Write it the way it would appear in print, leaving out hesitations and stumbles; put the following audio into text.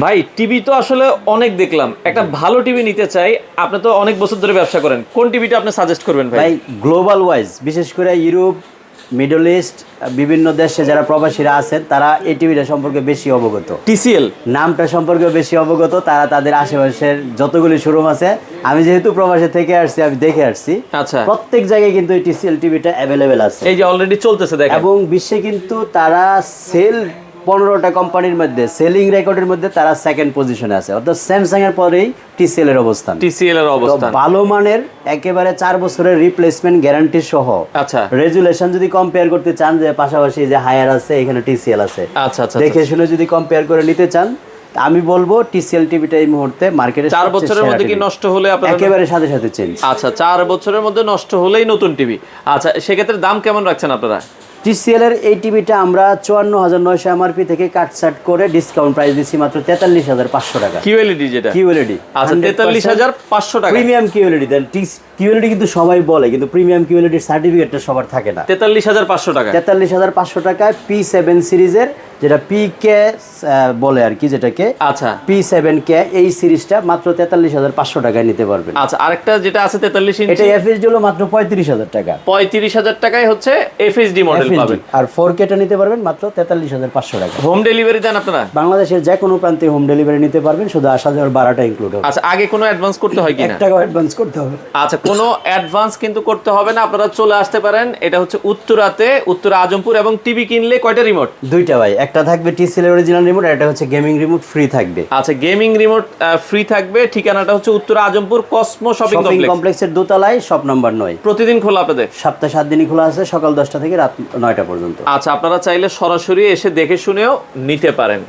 ভাই টিভি তো আসলে অনেক দেখলাম, একটা ভালো টিভি নিতে চাই। আপনি তো অনেক বছর ধরে ব্যবসা করেন, কোন টিভিটা আপনি সাজেস্ট করবেন ভাই? ভাই গ্লোবাল ওয়াইজ বিশেষ করে ইউরোপ, মিডল ইস্ট, বিভিন্ন দেশে যারা প্রবাসীরা আছেন তারা এই টিভিটা সম্পর্কে বেশি অবগত। টিসিএল নামটা সম্পর্কে বেশি অবগত, তারা তাদের আশেপাশের যতগুলি শোরুম আছে, আমি যেহেতু প্রবাসে থেকে আসছি, আমি দেখে আসছি। আচ্ছা, প্রত্যেক জায়গায় কিন্তু এই টিসিএল টিভিটা অ্যাভেলেবেল আছে এই যে অলরেডি চলতেছে দেখেন। এবং বিশ্বে কিন্তু তারা সেল 15টা কোম্পানির মধ্যে সেলিং রেকর্ডের মধ্যে তারা সেকেন্ড পজিশনে আছে, অর্থাৎ স্যামসাং এর পরেই টিসিএল এর অবস্থান। টিসিএল এর তো অবস্থান ভালো মানের একেবারে 4 বছরের রিপ্লেসমেন্ট গ্যারান্টি সহ। আচ্ছা রেজুলেশন যদি কম্পেয়ার করতে চান, যে পাশাপাশি যে হায়ার আছে এখানে টিসিএল আছে, আচ্ছা আচ্ছা দেখে শুনে যদি কম্পেয়ার করে নিতে চান, আমি বলবো টিসিএল টিভিটা এই মুহূর্তে মার্কেটে 4 বছরের মধ্যে কি নষ্ট হলে আপনাদের একেবারে সাথে সাথে চেঞ্জ। আচ্ছা, 4 বছরের মধ্যে নষ্ট হলেই নতুন টিভি। আচ্ছা, সেক্ষেত্রে দাম কেমন রাখছেন আপনারা? টিসিএল এর এই টিভিটা আমরা 54,900 এমআরপি থেকে কাটছাট করে ডিসকাউন্ট প্রাইস দিচ্ছি মাত্র 43,500 টাকা। কিউএলইডি যেটা কিউএলইডি, আচ্ছা 43,500 টাকা। প্রিমিয়াম কিউএলইডি দেন। কিউএলইডি কিন্তু সবাই বলে, কিন্তু প্রিমিয়াম কিউএলইডির সার্টিফিকেটটা সবার থাকে না। 43,500 টাকা। 43,500 টাকায় P7 সিরিজের, যেটা পিকে বলে আর কি, যেটাকে আচ্ছা P7K, এই সিরিজটা মাত্র 43,500 টাকায় নিতে পারবেন। আচ্ছা, আরেকটা যেটা আছে 43 এটা ইঞ্চি, এফএসডি হলো মাত্র 35,000 টাকা। 35,000 টাকায় হচ্ছে এফএসডি মডেল পাবেন। আর 4K টা নিতে পারবেন মাত্র 43,500 টাকা। হোম ডেলিভারি দেন আপনারা? বাংলাদেশের যে কোনো প্রান্তে হোম ডেলিভারি নিতে পারবেন, শুধু আসা যাওয়ার ভাড়াটা ইনক্লুড হবে। আচ্ছা, আগে কোনো অ্যাডভান্স করতে হয় কিনা? 1 টাকা অ্যাডভান্স করতে হবে। আচ্ছা, কোনো অ্যাডভান্স কিন্তু করতে হবে না, আপনারা চলে আসতে পারেন। এটা হচ্ছে উত্তরাতে, উত্তরা আজমপুর। এবং টিভি কিনলে কয়টা রিমোট? দুইটা ভাই, একটা থাকবে টিসিএল এর অরিজিনাল রিমোট, আর একটা হচ্ছে গেমিং রিমোট ফ্রি থাকবে। আচ্ছা, গেমিং রিমোট ফ্রি থাকবে। ঠিকানাটা হচ্ছে উত্তরা আজমপুর কসমো শপিং কমপ্লেক্সের দোতলায়, শপ নাম্বার 9। প্রতিদিন খোলা আপনাদের? সপ্তাহে 7 দিনই খোলা আছে, সকাল 10টা থেকে রাত 9টা পর্যন্ত। আচ্ছা, আপনারা চাইলে সরাসরি এসে দেখে শুনেও নিতে পারেন।